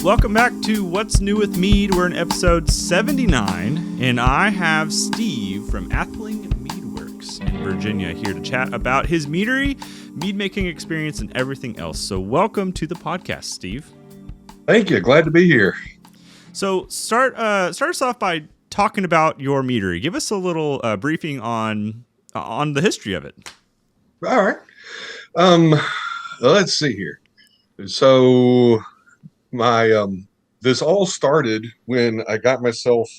Welcome back to What's New with Mead. We're in episode 79, and I have Steve from Atheling Meadworks in Virginia here to chat about his meadery, mead making experience, and everything else. So welcome to the podcast, Steve. Thank you. Glad to be here. So start us off by talking about your meadery. Give us a little briefing on the history of it. All right. Let's see here. So my this all started when I got myself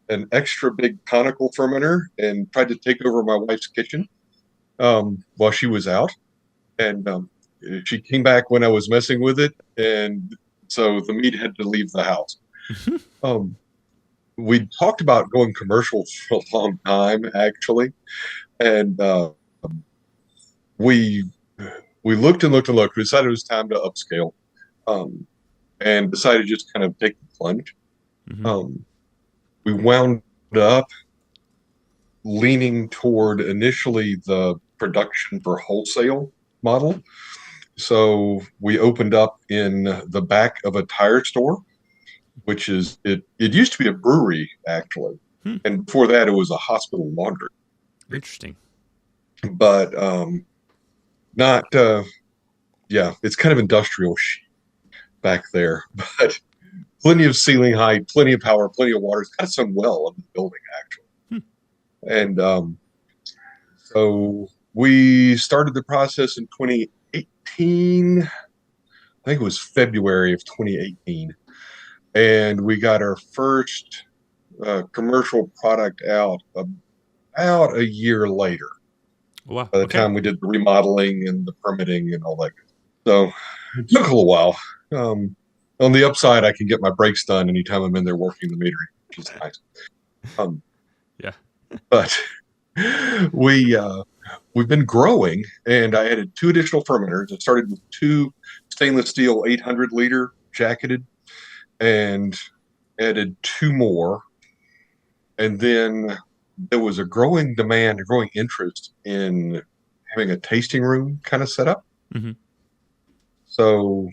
an extra big conical fermenter and tried to take over my wife's kitchen while she was out, and she came back when I was messing with it, and so the mead had to leave the house. We talked about going commercial for a long time, actually, and we looked and looked and looked. We decided it was time to upscale. And decided to just kind of take the plunge. We wound up leaning toward initially the production for wholesale model. So we opened up in the back of a tire store, which is, it used to be a brewery, actually. And before that, it was a hospital laundry. Interesting. But it's kind of industrial back there, but plenty of ceiling height, plenty of power, plenty of water. It's got some well in the building, actually. And so we started the process in 2018. I think it was February of 2018. And we got our first commercial product out about a year later. Wow. By the time we did the remodeling and the permitting and all that. So it took a little while. On the upside, I can get my breaks done anytime I'm in there working the meadery, which is nice. But we've been growing, and I added 2 additional fermenters. I started with 2 stainless steel 800 liter jacketed, and added 2 more. And then there was a growing demand, a growing interest in having a tasting room kind of set up. So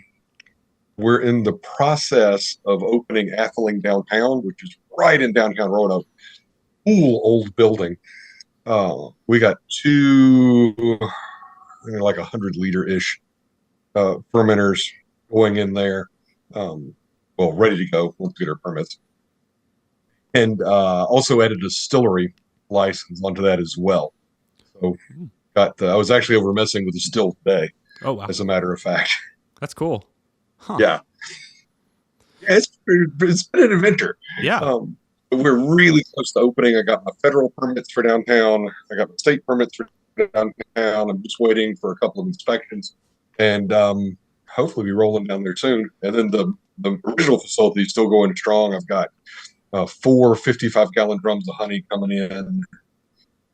we're in the process of opening Atheling downtown, which is right in downtown Roanoke. Cool old building. We got 2, like 100 liter-ish fermenters going in there. Ready to go. We'll get our permits. And also added a distillery license onto that as well. So I was actually over messing with the still today. Oh, wow. As a matter of fact. That's cool. Huh. Yeah, it's been an adventure. Yeah. We're really close to opening. I got my federal permits for downtown. I got my state permits for downtown. I'm just waiting for a couple of inspections, and hopefully be rolling down there soon. And then the original facility is still going strong. I've got 4 55-gallon drums of honey coming in,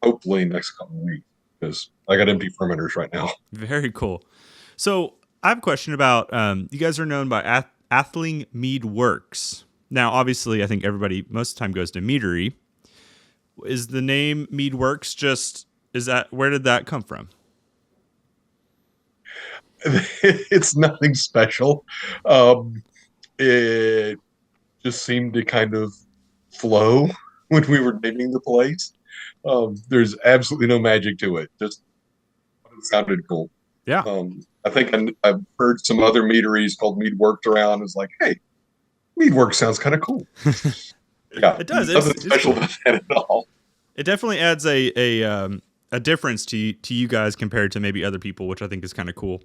hopefully next couple of weeks, because I got empty fermenters right now. Very cool. So I have a question about, you guys are known by Atheling Meadworks. Now, obviously, I think everybody most of the time goes to meadery. Is the name Meadworks where did that come from? It's nothing special. It just seemed to kind of flow when we were naming the place. There's absolutely no magic to it. Just it sounded cool. Yeah. I think I've heard some other meaderies called Meadworks around. It's like, hey, Meadworks sounds kind of cool. Yeah, it does. Nothing special about that at all. It definitely adds a difference to you guys compared to maybe other people, which I think is kind of cool.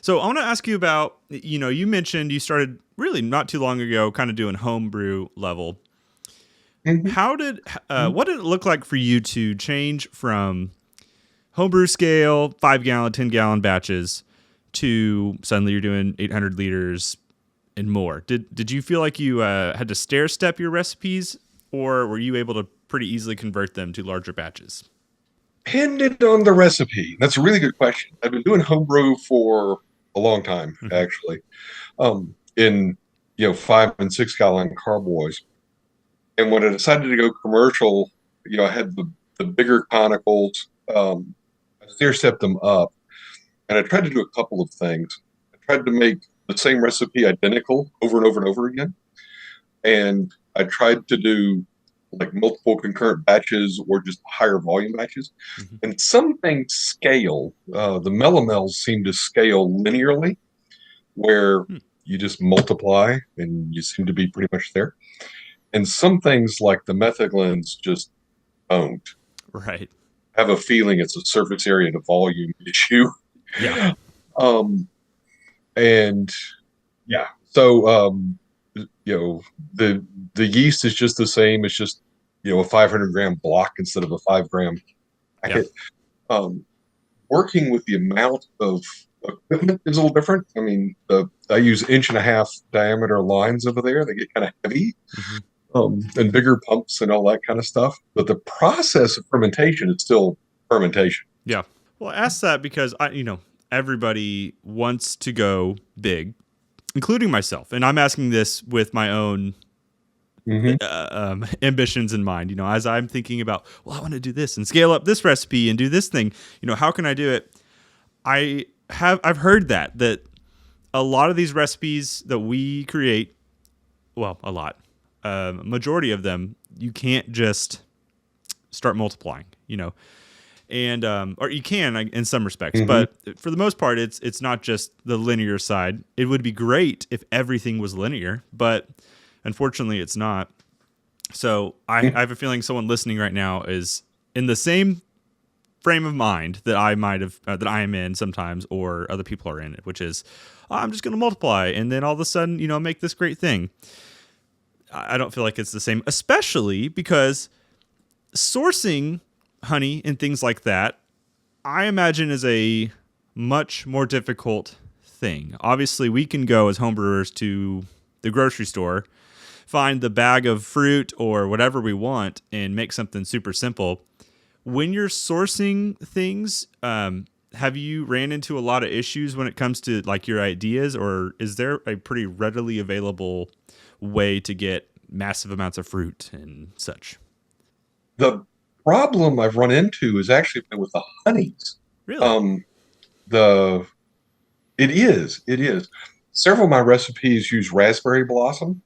So I want to ask you about, you mentioned you started really not too long ago, kind of doing homebrew level. How did what did it look like for you to change from homebrew scale, 5-gallon, 10-gallon batches to suddenly you're doing 800 liters and more? Did you feel like you had to stair step your recipes, or were you able to pretty easily convert them to larger batches? Depended on the recipe. That's a really good question. I've been doing homebrew for a long time, actually, in 5 and 6 gallon carboys. And when I decided to go commercial, I had the bigger conicals. I stair stepped them up, and I tried to do a couple of things. I tried to make the the same recipe identical over and over and over again. And I tried to do like multiple concurrent batches or just higher volume batches. Hmm. And some things scale. The melomels seem to scale linearly, where Hmm. you just multiply and you seem to be pretty much there. And some things like the methaglens just don't. Right. Have a feeling it's a surface area to volume issue. Yeah. um, and yeah, so you know the yeast is just the same. It's just a 500-gram block instead of a 5-gram Yeah. packet. Um, Working with the amount of equipment is a little different. I mean, I use 1.5-inch diameter lines over there. They get kind of heavy, Hmm. and bigger pumps and all that kind of stuff. But the process of fermentation is still fermentation. Yeah. Well, I asked that because everybody wants to go big, including myself, and I'm asking this with my own Mm-hmm. ambitions in mind. As I'm thinking about, well, I want to do this and scale up this recipe and do this thing. How can I do it? I've heard that a lot of these recipes that we create, well, a lot, majority of them, you can't just start multiplying. And or you can in some respects, Mm-hmm. but for the most part, it's not just the linear side. It would be great if everything was linear, but unfortunately, it's not. So I have a feeling someone listening right now is in the same frame of mind that I might have that I am in sometimes, or other people are in it, which is I'm just going to multiply and then all of a sudden make this great thing. I don't feel like it's the same, especially because sourcing honey and things like that, I imagine is a much more difficult thing. Obviously, we can go as homebrewers to the grocery store, find the bag of fruit or whatever we want, and make something super simple. When you're sourcing things, have you ran into a lot of issues when it comes to like your ideas, or is there a pretty readily available way to get massive amounts of fruit and such? The problem I've run into is actually been with the honeys. Really? Um, the it is. Several of my recipes use raspberry blossom,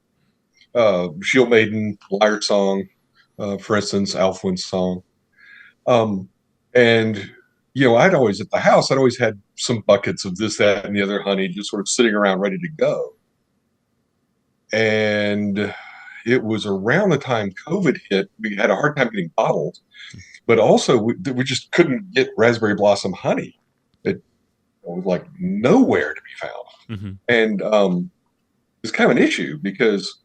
Shield Maiden, Liar Song, for instance, Alfwin's song. Um, and I'd always at the house, I'd always had some buckets of this, that, and the other honey just sort of sitting around ready to go. And it was around the time COVID hit, we had a hard time getting bottles, but also we just couldn't get raspberry blossom honey. It was like nowhere to be found. Mm-hmm. And it's kind of an issue because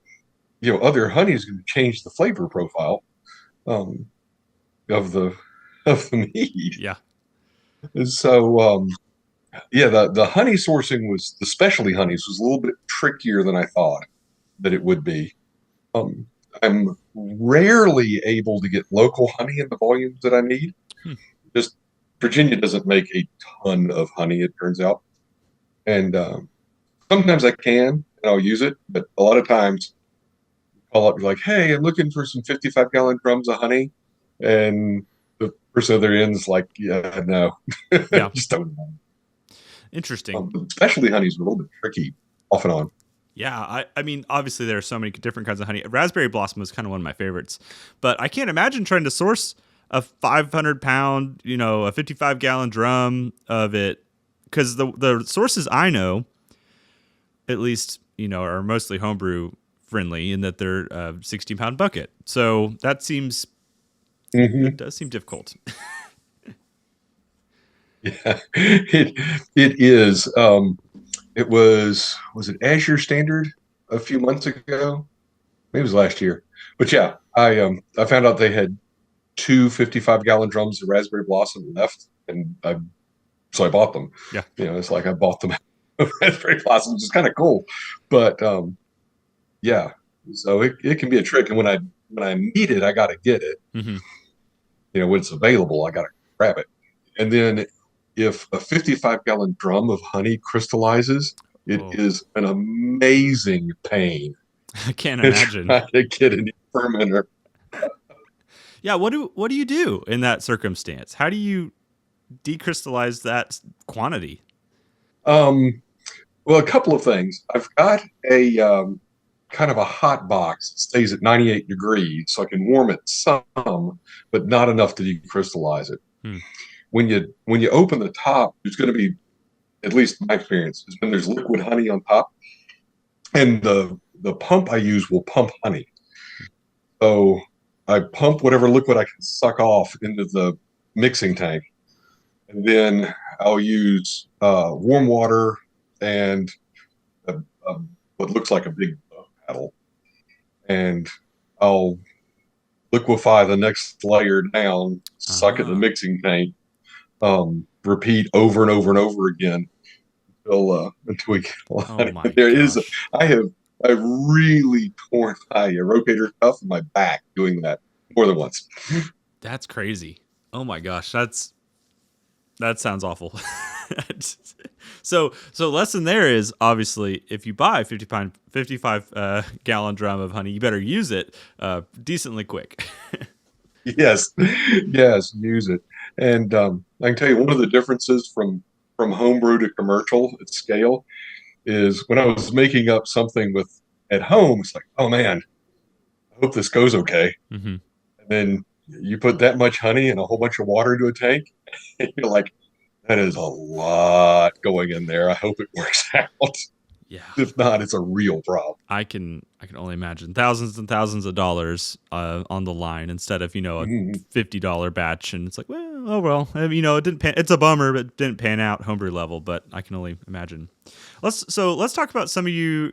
other honey is going to change the flavor profile um, of the mead. Yeah. And so yeah, the honey sourcing was the specialty honeys was a little bit trickier than I thought that it would be. Um, I'm rarely able to get local honey in the volumes that I need. Hmm. Just Virginia doesn't make a ton of honey, it turns out, and sometimes I can and I'll use it, but a lot of times call up like, "Hey, I'm looking for some 55-gallon drums of honey," and the person at their end is like, "Yeah, no, Yeah. just don't." Interesting. Specialty honey's a little bit tricky, off and on. Yeah, I mean, obviously there are so many different kinds of honey. Raspberry blossom is kind of one of my favorites, but I can't imagine trying to source a 500-pound, a 55-gallon drum of it, because the sources I know, at least, are mostly homebrew friendly in that they're a 16-pound bucket. So that Mm-hmm. does seem difficult. Yeah, it is. It was it Azure Standard a few months ago? Maybe it was last year. But yeah, I found out they had two 55-gallon drums of raspberry blossom left, and so I bought them. Yeah. It's like I bought them raspberry blossom, which is kind of cool. But yeah, so it can be a trick, and when I need it, I got to get it. Mm-hmm. When it's available, I got to grab it. And then if a 55-gallon drum of honey crystallizes, it Oh, is an amazing pain I can't to imagine. try to get a new fermenter. Yeah, what do you do in that circumstance? How do you decrystallize that quantity? Um, Well, a couple of things. I've got a kind of a hot box that stays at 98 degrees, so I can warm it some, but not enough to decrystallize it. Hmm. When you open the top, there's going to be, at least my experience, is when there's liquid honey on top, and the pump I use will pump honey. So I pump whatever liquid I can suck off into the mixing tank, and then I'll use warm water and a, a, what looks like a big paddle, and I'll liquefy the next layer down, suck it in the Ah. mixing tank, repeat over and over and over again until we get a lot. Oh my There is, gosh. I have I really torn my rotator cuff in my back doing that more than once. That's crazy. Oh my gosh. That sounds awful. So lesson there is obviously if you buy 55 gallon drum of honey, you better use it decently quick. Yes, yes, use it. And I can tell you one of the differences from homebrew to commercial at scale is when I was making up something with at home, it's like, oh man, I hope this goes okay. Hmm. And then you put that much honey and a whole bunch of water into a tank, and you're like, that is a lot going in there. I hope it works out. Yeah. If not, it's a real problem. I can only imagine thousands and thousands of dollars on the line instead of a Mhm. $50 batch, and it's like, well, oh well, it didn't pan. It's a bummer, but it didn't pan out homebrew level. But I can only imagine. Let's talk about some of your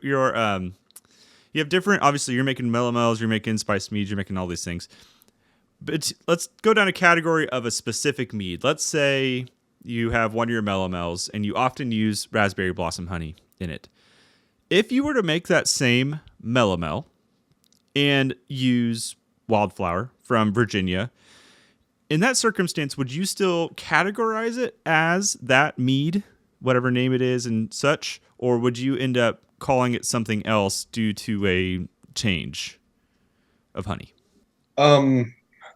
you have different. Obviously, you're making melomels, you're making spice meads, you're making all these things. But let's go down a category of a specific mead. Let's say you have one of your melomels, and you often use raspberry blossom honey in it. If you were to make that same melomel and use wildflower from Virginia, in that circumstance, would you still categorize it as that mead, whatever name it is and such, or would you end up calling it something else due to a change of honey? Um,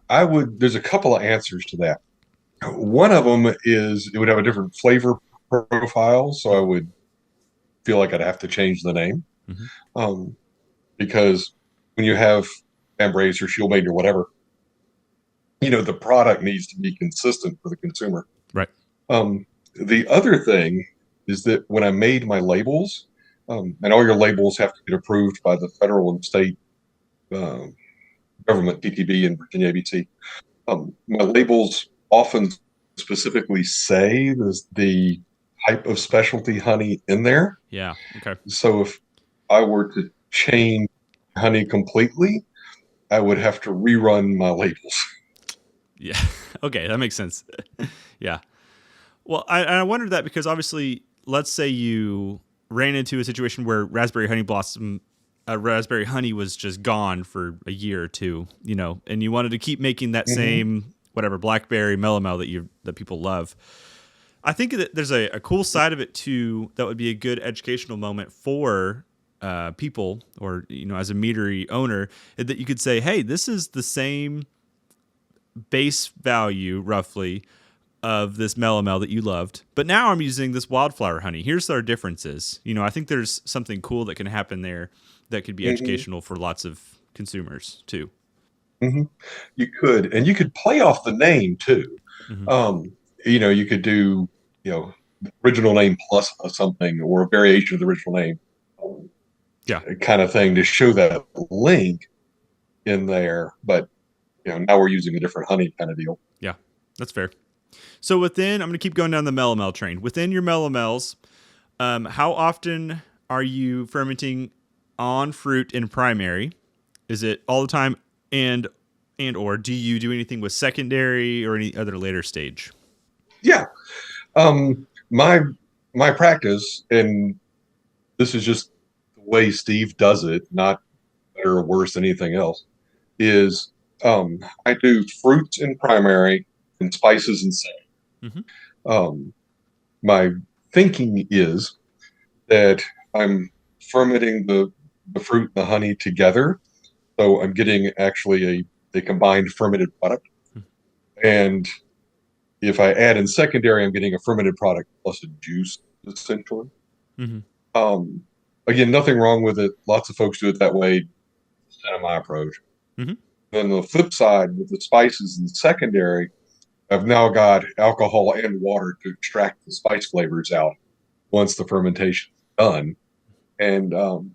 I would. There's a couple of answers to that. One of them is it would have a different flavor profile, so I would feel like I'd have to change the name. Mm-hmm. Um, because when you have Embrace or Shieldmate or whatever, the product needs to be consistent for the consumer. Right. The other thing is that when I made my labels, and all your labels have to get approved by the federal and state uh, government, TTB and Virginia ABC. My labels often specifically say the type of specialty honey in there. Yeah. Okay. So if I were to change honey completely, I would have to rerun my labels. Yeah. Okay. That makes sense. Yeah. Well, I wondered that because obviously, let's say you ran into a situation where raspberry honey was just gone for a year or two, and you wanted to keep making that Mm-hmm. same whatever blackberry melomel that people love. I think that there's a cool side of it too that would be a good educational moment for people, or as a meadery owner, that you could say, hey, this is the same base value roughly of this melomel that you loved, but now I'm using this wildflower honey. Here's our differences. I think there's something cool that can happen there that could be Mm-hmm. educational for lots of consumers too. Mm-hmm. You could, and you could play off the name too. Hmm. Um, you could do, the original name plus something or a variation of the original name, Yeah, kind of thing to show that link in there. But now we're using a different honey kind of deal. yeah, that's fair. So I'm going to keep going down the melomel train. Within your melomels, how often are you fermenting on fruit in primary? Is it all the time, and or do you do anything with secondary or any other later stage? Yeah. My practice, and this is just the way Steve does it, not better or worse than anything else, is I do fruits in primary and spices in second. Hmm. Um, my thinking is that I'm fermenting the fruit and the honey together. So I'm getting actually a combined fermented product. And if I add in secondary, I'm getting a fermented product plus a juice, essentially. Hmm. Um, Again, nothing wrong with it. Lots of folks do it that way. Kind of my approach. Hmm. Then the flip side with the spices and secondary, I've now got alcohol and water to extract the spice flavors out once the fermentation is done. And I don't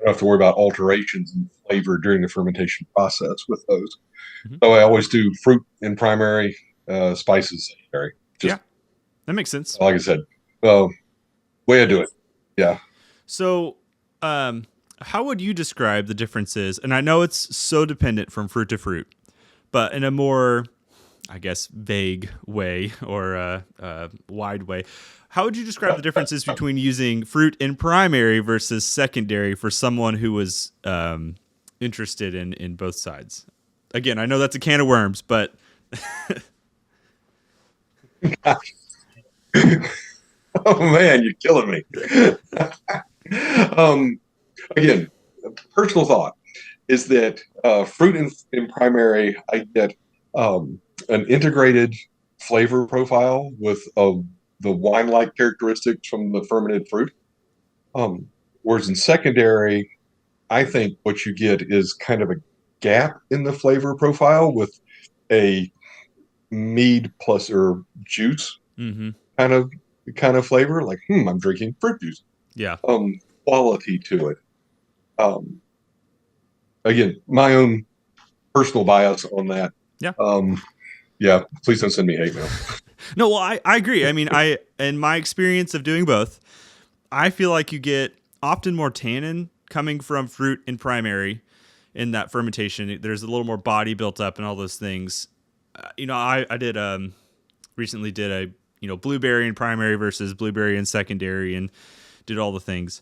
have to worry about alterations in flavor during the fermentation process with those. Hmm. So I always do fruit in primary, spices secondary. Yeah, Just that makes sense. like I said, uh, way I do it. Yeah. So, um, how would you describe the differences? And I know it's so dependent from fruit to fruit, but in a more, I guess, vague way or wide way, how would you describe the differences between using fruit in primary versus secondary for someone who was interested in both sides? Again, I know that's a can of worms, but Oh man, you're killing me. um, Again, personal thought is that fruit in primary, I get an integrated flavor profile with the wine-like characteristics from the fermented fruit. Um, Whereas in secondary, I think what you get is kind of a gap in the flavor profile with a mead plus or juice mm-hmm. kind of kind of flavor. Like, I'm drinking fruit juice. Yeah, Quality to it. Um, Again, my own personal bias on that. yeah. Um, yeah, please don't send me hate mail. No, well, I agree. I mean, in my experience of doing both, I feel like you get often more tannin coming from fruit in primary in that fermentation. There's a little more body built up and all those things. I did recently did a blueberry in primary versus blueberry in secondary and did all the things.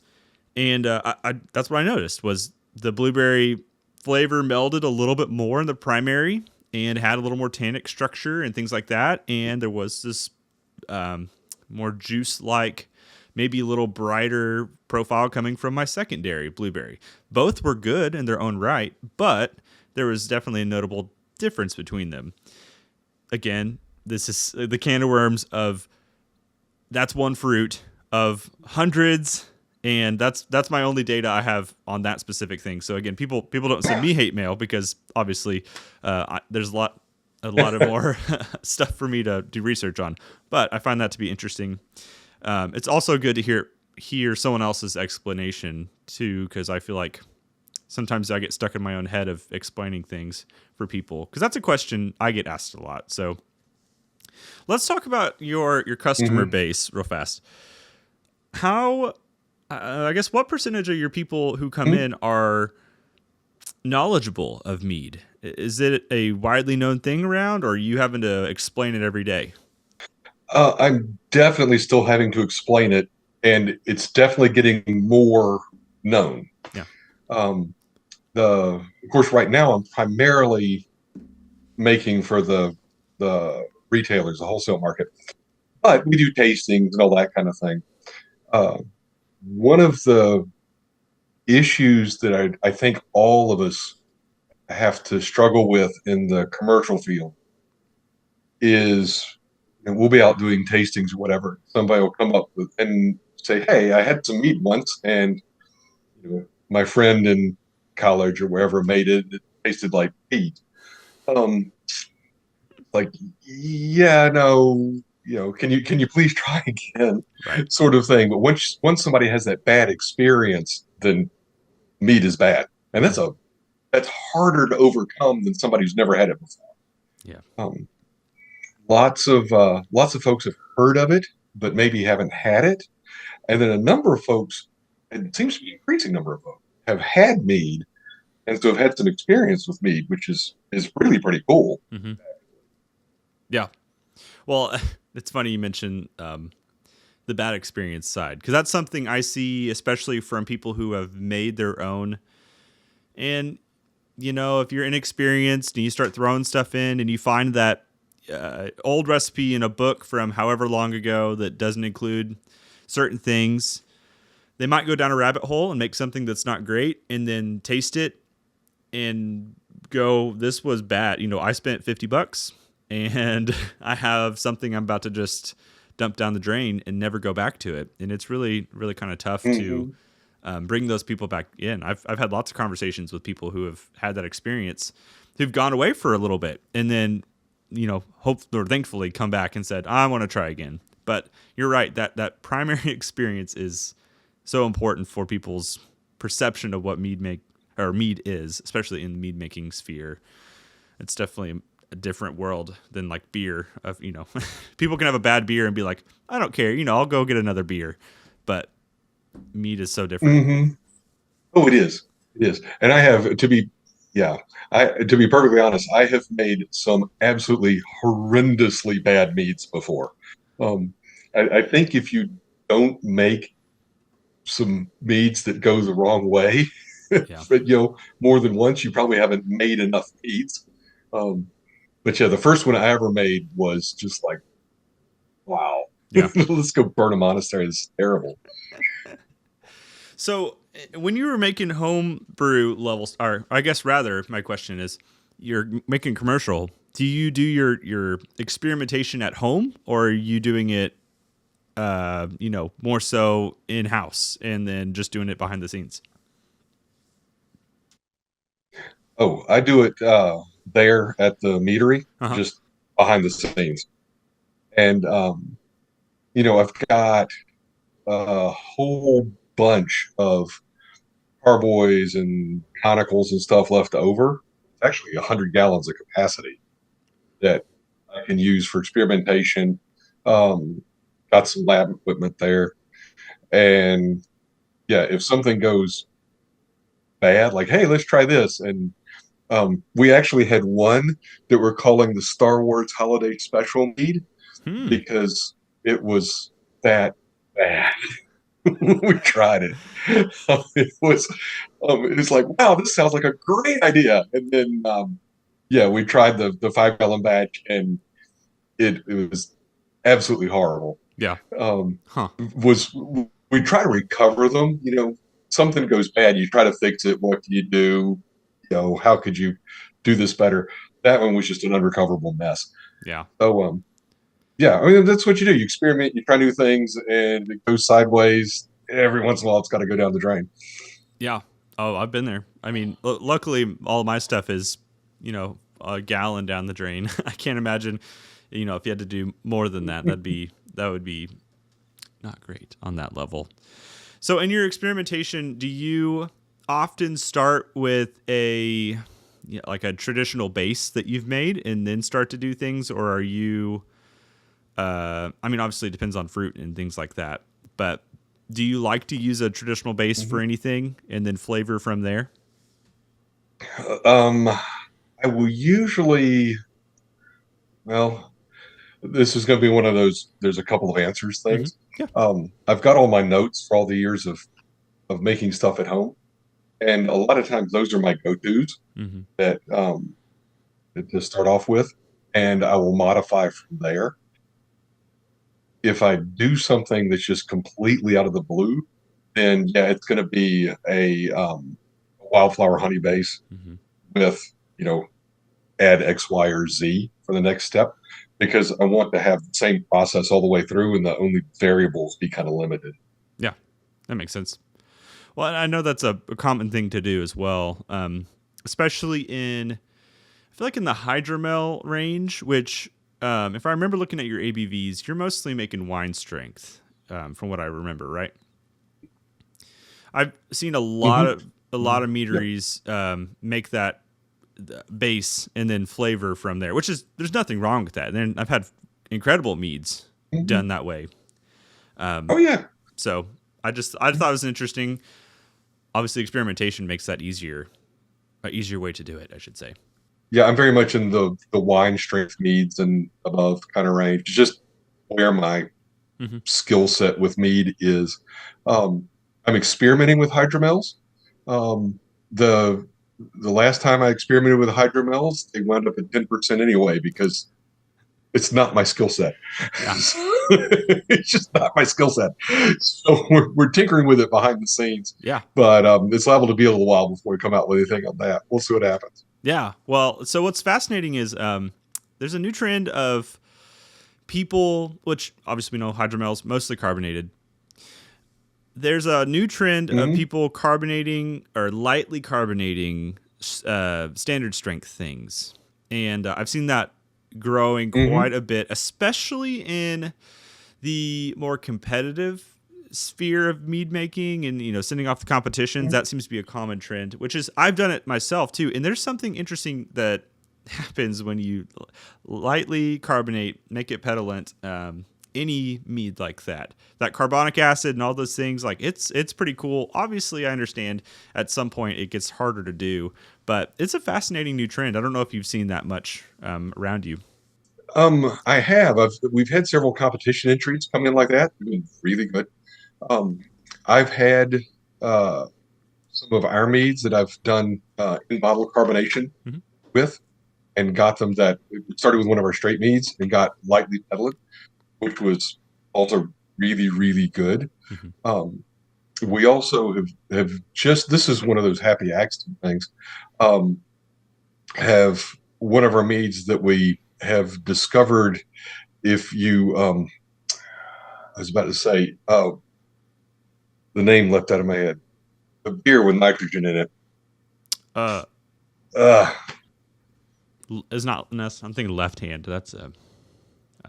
And that's what I noticed was the blueberry flavor melded a little bit more in the primary and had a little more tannic structure and things like that. And there was this more juice-like, maybe a little brighter profile coming from my secondary blueberry. Both were good in their own right, but there was definitely a notable difference between them. Again, this is the can of worms of that's one fruit of hundreds, and that's my only data I have on that specific thing. So again, people don't send me hate mail because obviously there's a lot of more stuff for me to do research on. But I find that to be interesting. It's also good to hear someone else's explanation too, because I feel like sometimes I get stuck in my own head of explaining things for people because that's a question I get asked a lot. So let's talk about your customer Mm-hmm. base real fast. How I guess what percentage of your people who come in are knowledgeable of mead? Is it a widely known thing around, or are you having to explain it every day? I'm definitely still having to explain it, and it's definitely getting more known. Yeah. Um, of course, right now I'm primarily making for the retailers, the wholesale market, but we do tastings and all that kind of thing. Uh, One of the issues that I think all of us have to struggle with in the commercial field is, and we'll be out doing tastings or whatever. Somebody will come up with and say, "Hey, I had some meat once, and my friend in college or wherever made it. It tasted like meat." Um, like, yeah, no, can you please try again, Right. sort of thing. But once somebody has that bad experience, then meat is bad, and Hmm. that's harder to overcome than somebody who's never had it before. Yeah. Um, lots of folks have heard of it, but maybe haven't had it, and then a number of folks, it seems to be an increasing number of folks, have had mead and so have had some experience with mead, which is really pretty cool. Hmm. Yeah. Well, it's funny you mentioned the bad experience side because that's something I see, especially from people who have made their own. And if you're inexperienced and you start throwing stuff in, and you find that old recipe in a book from however long ago that doesn't include certain things, they might go down a rabbit hole and make something that's not great, and then taste it and go, "This was bad." I spent $50 and I have something I'm about to just dumped down the drain and never go back to it. And it's really, really kind of tough to Mm-hmm. bring those people back in. I've had lots of conversations with people who have had that experience, who've gone away for a little bit and then, hope or thankfully come back and said, I want to try again. But you're right, that primary experience is so important for people's perception of what mead is, especially in the mead making sphere. It's definitely a different world than like beer. People can have a bad beer and be like, I don't care, I'll go get another beer. But mead is so different. Mm-hmm. Oh, it is. It is. And I have to be perfectly honest, I have made some absolutely horrendously bad meads before. Um, I think if you don't make some meads that go the wrong way, Yeah. but more than once, you probably haven't made enough meads. Um, but yeah, the first one I ever made was just like, wow, Yeah. let's go burn a monastery. This is terrible. So when you were making home brew levels, or I guess rather, my question is, you're making commercial. Do you do your experimentation at home, or are you doing it, more so in house and then just doing it behind the scenes? Oh, I do it there at the meadery, Uh huh. just behind the scenes. And I've got a whole bunch of carboys and conicals and stuff left over. It's actually 100 gallons of capacity that I can use for experimentation. Um, got some lab equipment there. And yeah, if something goes bad, like, hey, let's try this. And we actually had one that we're calling the Star Wars Holiday Special Mead Hmm. because it was that bad. We tried it. It was like, wow, this sounds like a great idea. And then, yeah, we tried the 5 gallon batch, and it was absolutely horrible. Yeah. Um, Huh. was we try to recover them? Something goes bad, you try to fix it. What can you do? How could you do this better? That one was just an unrecoverable mess. Yeah. So, yeah, I mean, that's what you do. You experiment, you try new things, and it goes sideways. Every once in a while, it's got to go down the drain. Yeah. Oh, I've been there. I mean, luckily, all my stuff is, a gallon down the drain. I can't imagine, if you had to do more than that, that would be not great on that level. So, in your experimentation, do you often start with like a traditional base that you've made and then start to do things, or are you? I mean, obviously, it depends on fruit and things like that. But do you like to use a traditional base for Mm-hmm. anything and then flavor from there? I will usually, well, this is going to be one of those, there's a couple of answers Mm-hmm. things. Yeah. I've got all my notes for all the years of making stuff at home. And a lot of times those are my go-tos Mm-hmm. that to start off with. And I will modify from there. If I do something that's just completely out of the blue, then yeah, it's going to be a wildflower honey base Mm-hmm. with, you know, add X, Y, or Z for the next step because I want to have the same process all the way through and the only variables be kind of limited. Yeah, that makes sense. Well, I know that's a common thing to do as well, especially I feel like in the hydromel range, which, if I remember looking at your ABVs, you're mostly making wine strength, from what I remember, right? I've seen Mm-hmm. a lot of Yep. meaderies make that base and then flavor from there, which is there's nothing wrong with that. And then I've had incredible meads Mm-hmm. done that way. Oh yeah, So I thought it was interesting. Obviously, experimentation makes that an easier way to do it, I should say. yeah. I'm very much in the wine strength meads and above kind of range. It's just where my Hmm. skill set with mead is. Um, I'm experimenting with hydromels. Um, the the last time I experimented with hydromels, they wound up at 10% anyway because it's not my skill set. Yeah, It's just not my skill set. So we're tinkering with it behind the scenes, yeah, but it's liable to be a little while before we come out with anything on that. We'll see what happens. yeah. Well, so what's fascinating is there's a new trend of people, which obviously we know hydromel is mostly carbonated. There's a new trend of people carbonating or lightly carbonating standard strength things. And I've seen that growing quite a bit, especially in the more competitive sphere of mead making and, sending off the competitions. That seems to be a common trend, which is I've done it myself too. And there's something interesting that happens when you lightly carbonate, make it petulant, any mead like that carbonic acid and all those things, like it's pretty cool. Obviously I understand at some point it gets harder to do, but it's a fascinating new trend. I don't know if you've seen that much around you. I have. We've had several competition entries come in like that. They've been really good. I've had some of our meads that I've done in bottle carbonation with, and got them that started with one of our straight meads and got lightly petulant, which was also really, really good. We also have just, this is one of those happy accident things, have one of our meads that we have discovered, if you, I was about to say, the name left out of my head, a beer with nitrogen in it. It's not, I'm thinking left hand. That's a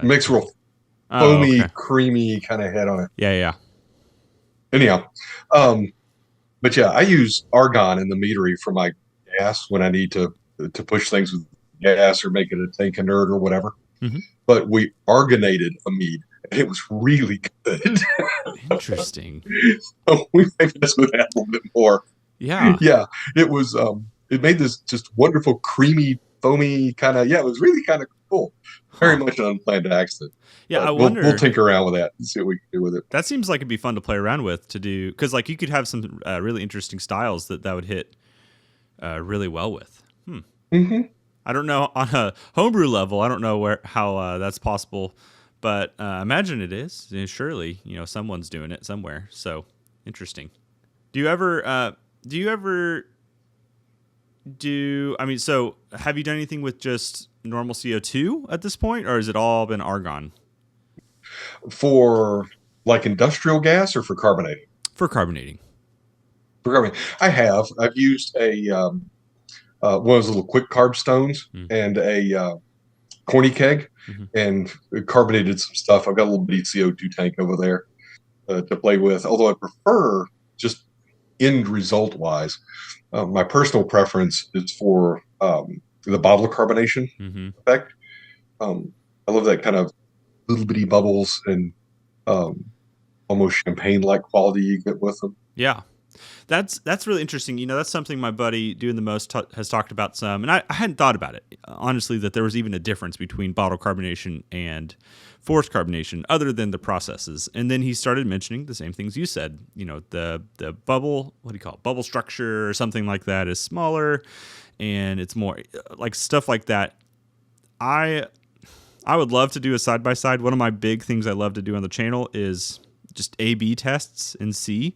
makes real foamy, creamy kind of head on it. Yeah. Anyhow, but yeah, I use argon in the meadery for my gas when I need to push things with gas or make it a tank inert or whatever. But we argonated a mead, and it was really good. Interesting. So we made this with that a little bit more. Yeah. It was. It made this just wonderful, creamy, foamy kind of. Yeah, it was really kind of cool. Very much an unplanned accident. Yeah, I wonder. We'll tinker around with that and see what we can do with it. That seems like it'd be fun to play around with, to do, because like you could have some really interesting styles that would hit really well with. I don't know on a homebrew level. I don't know how that's possible, but I imagine it is. Surely, someone's doing it somewhere. So interesting. Do you ever? So have you done anything with just normal CO2 at this point, or has it all been argon? For like industrial gas or for carbonating? For carbonating. For carbonating, I have. I've used a one of those little quick carb stones and a corny keg, and carbonated some stuff. I've got a little bitty CO2 tank over there to play with. Although I prefer, just end result wise, my personal preference is for the bottle carbonation effect. I love that kind of little bitty bubbles and almost champagne-like quality you get with them. Yeah. That's really interesting. That's something my buddy Doing the Most has talked about some, and I hadn't thought about it, honestly, that there was even a difference between bottle carbonation and forced carbonation other than the processes. And then he started mentioning the same things you said. The bubble, what do you call it? Bubble structure or something like that is smaller, and it's more like stuff like that. I would love to do a side-by-side. One of my big things I love to do on the channel is just A/B tests and see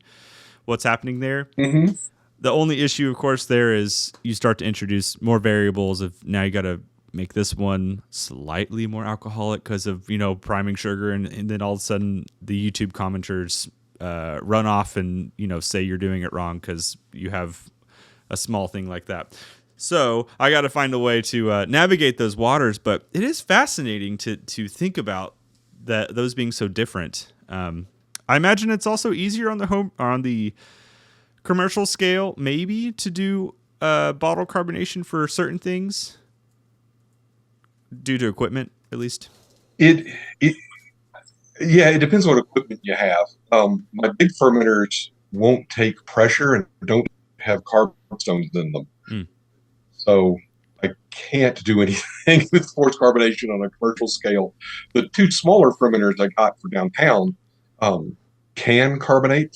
what's happening there. The only issue, of course, there is you start to introduce more variables of now you got to make this one slightly more alcoholic because of, priming sugar. And then all of a sudden the YouTube commenters run off and, say you're doing it wrong because you have a small thing like that. So I got to find a way to navigate those waters. But it is fascinating to think about those being so different. I imagine it's also easier on the commercial scale, maybe, to do bottle carbonation for certain things due to equipment, at least. It depends on what equipment you have. My big fermenters won't take pressure and don't have carbon stones in them. So I can't do anything with forced carbonation on a commercial scale. The two smaller fermenters I got for downtown can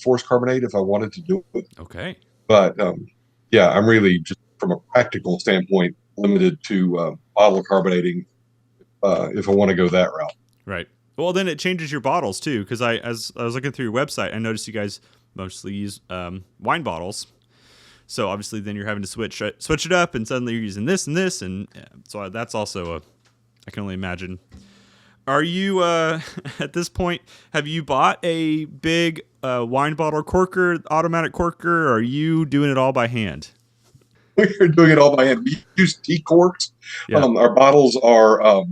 force carbonate if I wanted to do it. Okay. But I'm really just from a practical standpoint limited to bottle carbonating if I want to go that route. Right. Well, then it changes your bottles too, because as I was looking through your website, I noticed you guys mostly use wine bottles. So obviously, then you're having to switch it up, and suddenly you're using this and this, and so that's also I can only imagine Are you at this point? Have you bought a big wine bottle corker, automatic corker? Or are you doing it all by hand? We're doing it all by hand. We use tea corks. Yeah. Our bottles are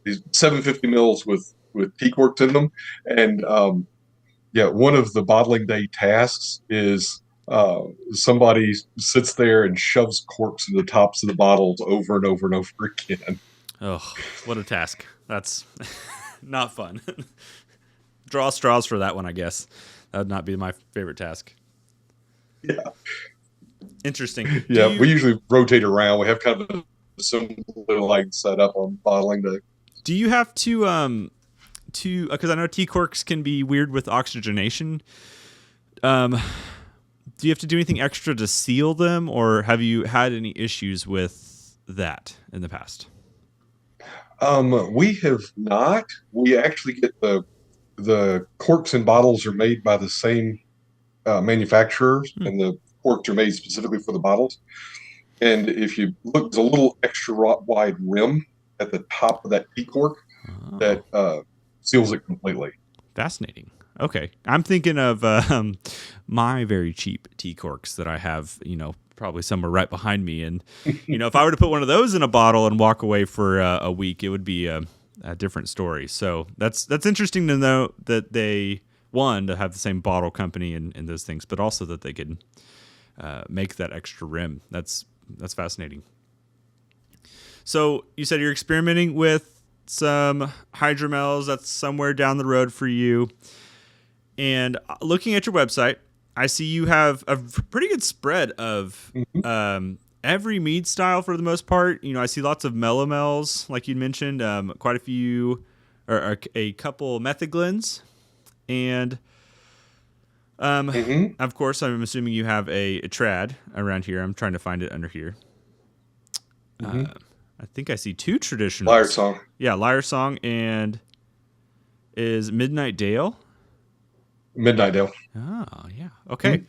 these 750 mils with tea corks in them, and yeah, one of the bottling day tasks is somebody sits there and shoves corks in the tops of the bottles over and over and over again. Oh, what a task! That's not fun. Draw straws for that one, I guess. That would not be my favorite task. Yeah. Interesting. Yeah, we usually rotate around. We have kind of a similar like setup on bottling day. Do you have to because I know tea corks can be weird with oxygenation. Do you have to do anything extra to seal them, or have you had any issues with that in the past? We have not. We actually get the corks and bottles are made by the same manufacturers, and the corks are made specifically for the bottles. And if you look, there's a little extra wide rim at the top of that tea cork that seals it completely. Fascinating. Okay. I'm thinking of my very cheap tea corks that I have, probably somewhere right behind me. And, if I were to put one of those in a bottle and walk away for a week, it would be a different story. So that's interesting to know that they, one, to have the same bottle company and those things, but also that they could make that extra rim. That's fascinating. So you said you're experimenting with some hydromels. That's somewhere down the road for you. And looking at your website, I see you have a pretty good spread of every mead style for the most part. I see lots of melomels, like you mentioned, quite a few, or a couple methaglens. And of course, I'm assuming you have a trad around here. I'm trying to find it under here. I think I see two traditionals. Liar Song. Yeah, Liar Song and is Midnight Dale. Midnight Dale. Oh, yeah. Okay.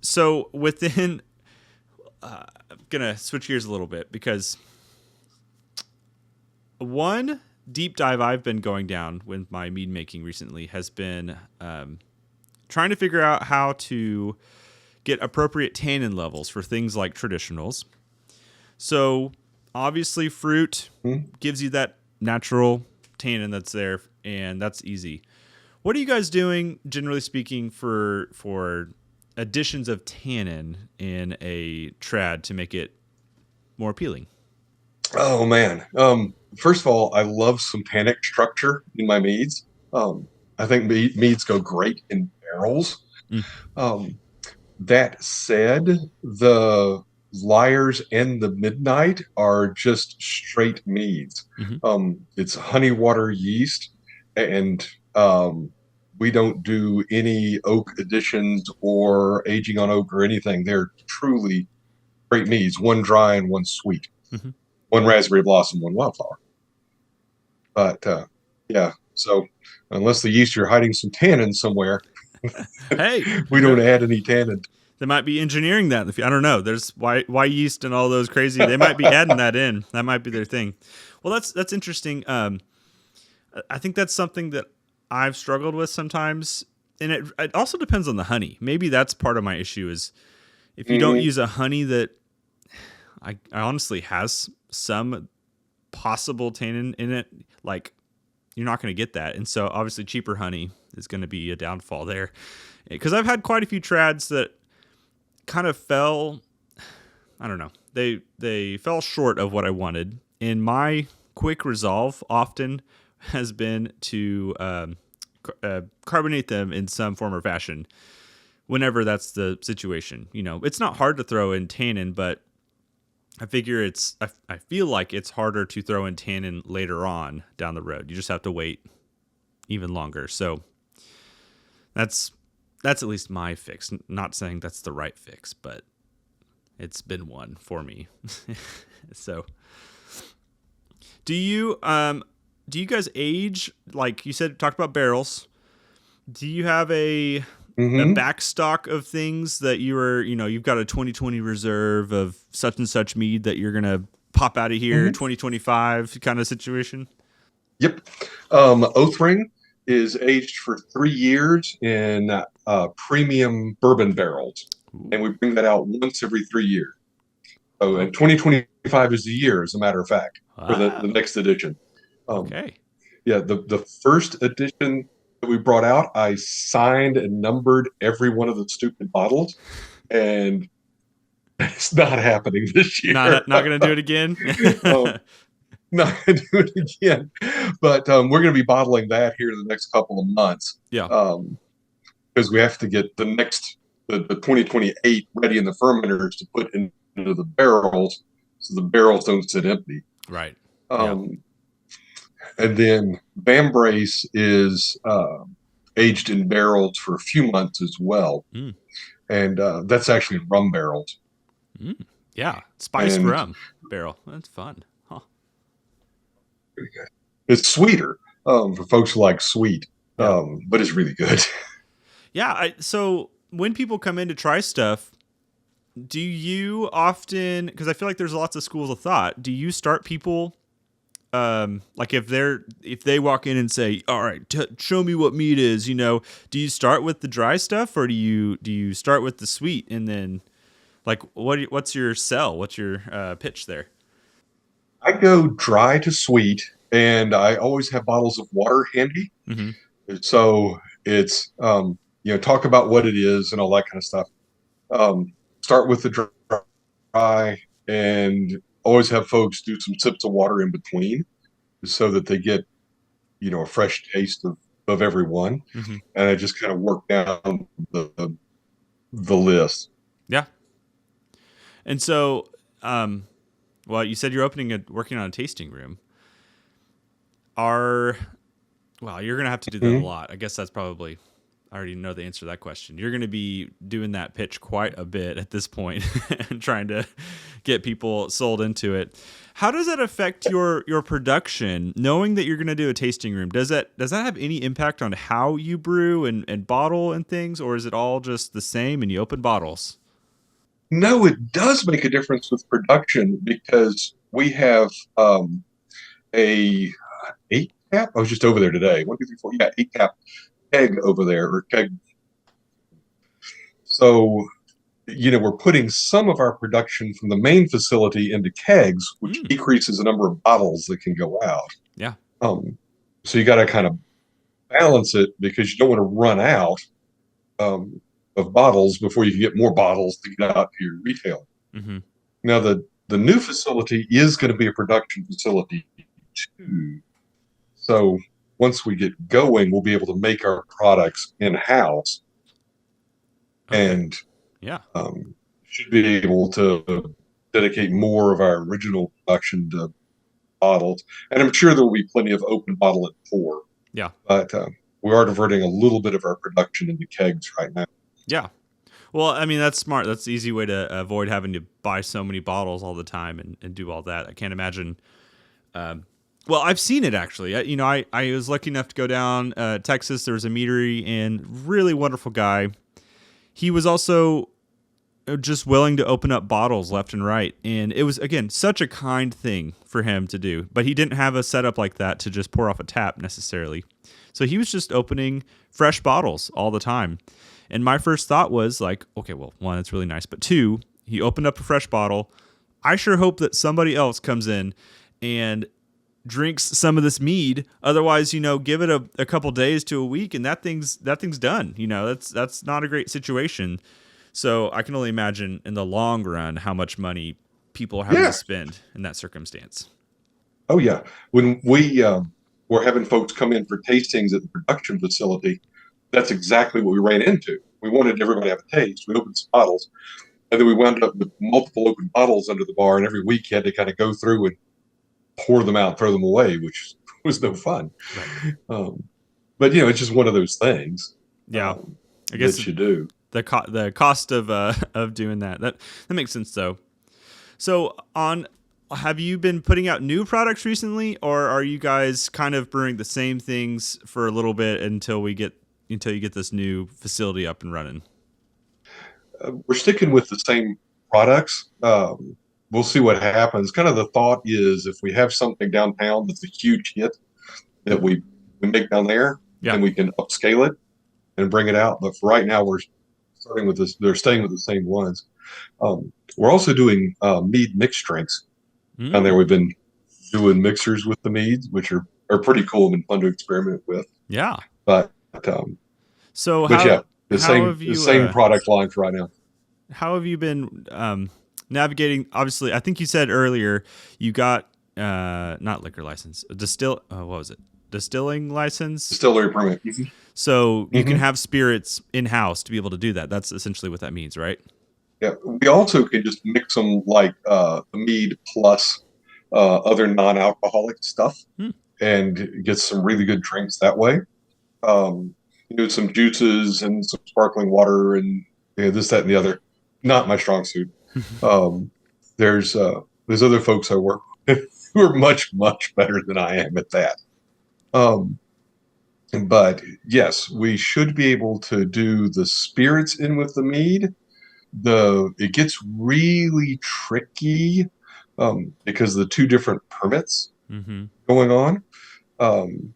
So within, I'm going to switch gears a little bit because one deep dive I've been going down with my mead making recently has been trying to figure out how to get appropriate tannin levels for things like traditionals. So obviously fruit gives you that natural tannin that's there, and that's easy. What are you guys doing, generally speaking, for additions of tannin in a trad to make it more appealing? Oh man. First of all, I love some tannic structure in my meads. I think meads go great in barrels. That said, the Liars and the Midnight are just straight meads. It's honey water yeast, and we don't do any oak additions or aging on oak or anything. They're truly great meads, one dry and one sweet, one raspberry blossom, one wildflower. But yeah, so unless the yeast are hiding some tannin somewhere, hey, we don't add any tannin. They might be engineering that. I don't know. There's why yeast and all those crazy. They might be adding that in. That might be their thing. Well, that's interesting. I think that's something that I've struggled with sometimes, and it also depends on the honey. Maybe that's part of my issue is if you don't use a honey that I honestly has some possible tannin in it, like you're not going to get that. And so obviously cheaper honey is going to be a downfall there, because I've had quite a few trads that kind of fell, I don't know, they fell short of what I wanted. And my quick resolve often has been to carbonate them in some form or fashion whenever that's the situation. It's not hard to throw in tannin, but I figure I feel like it's harder to throw in tannin later on down the road. You just have to wait even longer. So that's at least my fix. Not saying that's the right fix, but it's been one for me. So do you guys age, like you said, talk about barrels? Do you have a back stock of things that you've got a 2020 reserve of such and such mead that you're going to pop out of here, Mhm. 2025 kind of situation? Yep. Oath Ring is aged for 3 years in premium bourbon barrels, Ooh, and we bring that out once every 3 years. Oh, oh, and 2025 is the year, as a matter of fact, for the wow. next edition. Um, Okay. yeah, the first edition that we brought out, I signed and numbered every one of the stupid bottles, and it's not happening this year. Not gonna do it again. um, Not gonna do it again, but we're going to be bottling that here in the next couple of months, Yeah. because we have to get the 2028 ready in the fermenters to put into the barrels, so the barrels don't sit empty. Right. Yeah. Um, and then Vambrace is aged in barrels for a few months as well, Mm. and that's actually in rum barrels. Mm. Yeah. Spiced And rum barrel. That's fun. Huh. it's sweeter for folks who like sweet, Yeah. but it's really good. Yeah. So when people come in to try stuff, do you often, because I feel like there's lots of schools of thought, do you start people like if they walk in and say, all right, show me what meat is, do you start with the dry stuff, or do you start with the sweet, and then like what's your sell, what's your pitch there? I go dry to sweet, and I always have bottles of water handy. Mm-hmm. So it's talk about what it is and all that kind of stuff. Start with the dry, and always have folks do some sips of water in between, so that they get a fresh taste of every one. Mm-hmm. And I just kind of work down the list. Yeah. And so well, you said you're working on a tasting room. Are Well, you're gonna have to do that a Mhm. lot. I guess that's probably, I already know the answer to that question. You're gonna be doing that pitch quite a bit at this point and trying to get people sold into it. How does that affect your production? Knowing that you're gonna do a tasting room, does that have any impact on how you brew and bottle and things, or is it all just the same and you open bottles? No, it does make a difference with production, because we have a 8 cap. I was just over there today. 1, 2, 3, 4. Yeah, 8 cap keg over there, or keg. So, we're putting some of our production from the main facility into kegs, which Mm, decreases the number of bottles that can go out. yeah. Um, so you got to kind of balance it, because you don't want to run out um, of bottles before you can get more bottles to get out to your retailer. Mm-hmm. Now, the new facility is going to be a production facility too. So once we get going, we'll be able to make our products in house, Okay. and Yeah. should be able to dedicate more of our original production to bottles. And I'm sure there will be plenty of open bottle and pour, Yeah. but we are diverting a little bit of our production into kegs right now. Yeah. Well, I mean, that's smart. That's the easy way to avoid having to buy so many bottles all the time and do all that. I can't imagine. Well, I've seen it actually. I was lucky enough to go down Texas. There was a meadery and really wonderful guy. He was also just willing to open up bottles left and right. And it was, again, such a kind thing for him to do. But he didn't have a setup like that to just pour off a tap necessarily. So he was just opening fresh bottles all the time. And my first thought was like, okay, well, one, it's really nice. But two, he opened up a fresh bottle. I sure hope that somebody else comes in and drinks some of this mead. Otherwise, give it a couple days to a week and that thing's done. That's not a great situation. So I can only imagine in the long run how much money people are having to Yeah. spend in that circumstance. Oh, yeah. When we were having folks come in for tastings at the production facility, that's exactly what we ran into. We wanted everybody to have a taste. We opened some bottles, and then we wound up with multiple open bottles under the bar. And every week you had to kind of go through and pour them out, throw them away, which was no fun. Right. Um, but it's just one of those things Yeah. I guess that you do. the cost of of doing that makes sense though. So have you been putting out new products recently, or are you guys kind of brewing the same things for a little bit until you get this new facility up and running? We're sticking with the same products. we'll see what happens. Kind of the thought is if we have something downtown that's a huge hit that we make down there, Yeah. then we can upscale it and bring it out. But for right now, we're starting with this. They're staying with the same ones. We're also doing mead mixed drinks down there. Mm. We've been doing mixers with the meads, which are pretty cool and fun to experiment with. Yeah. But um, So but yeah, how have the you same product line for right now. how have you been navigating? Obviously, I think you said earlier you got not liquor license, a what was it? Distilling license. Distillery permit. So you can Mhm. have spirits in house to be able to do that. That's essentially what that means, right? Yeah, we also can just mix them like the mead plus other non-alcoholic stuff Hmm. and get some really good drinks that way. Um, some juices and some sparkling water and this, that, and the other. Not my strong suit. Um, there's other folks I work with who are much, much better than I am at that. Um, but yes, we should be able to do the spirits in with the mead. It gets really tricky because of the two different permits Mm-hmm. going on. Um,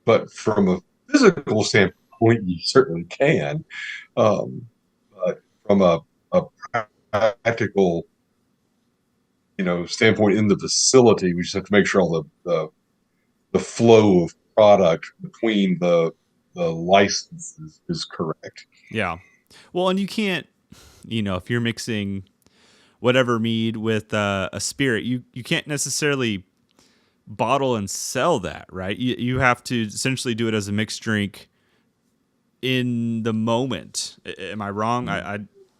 but from a physical standpoint, you certainly can. Um, but from a practical, standpoint in the facility, we just have to make sure all the flow of product between the licenses is correct. Yeah. Well, and you can't, if you're mixing whatever mead with a spirit, you can't necessarily bottle and sell that, right? You have to essentially do it as a mixed drink in the moment. Am I wrong? I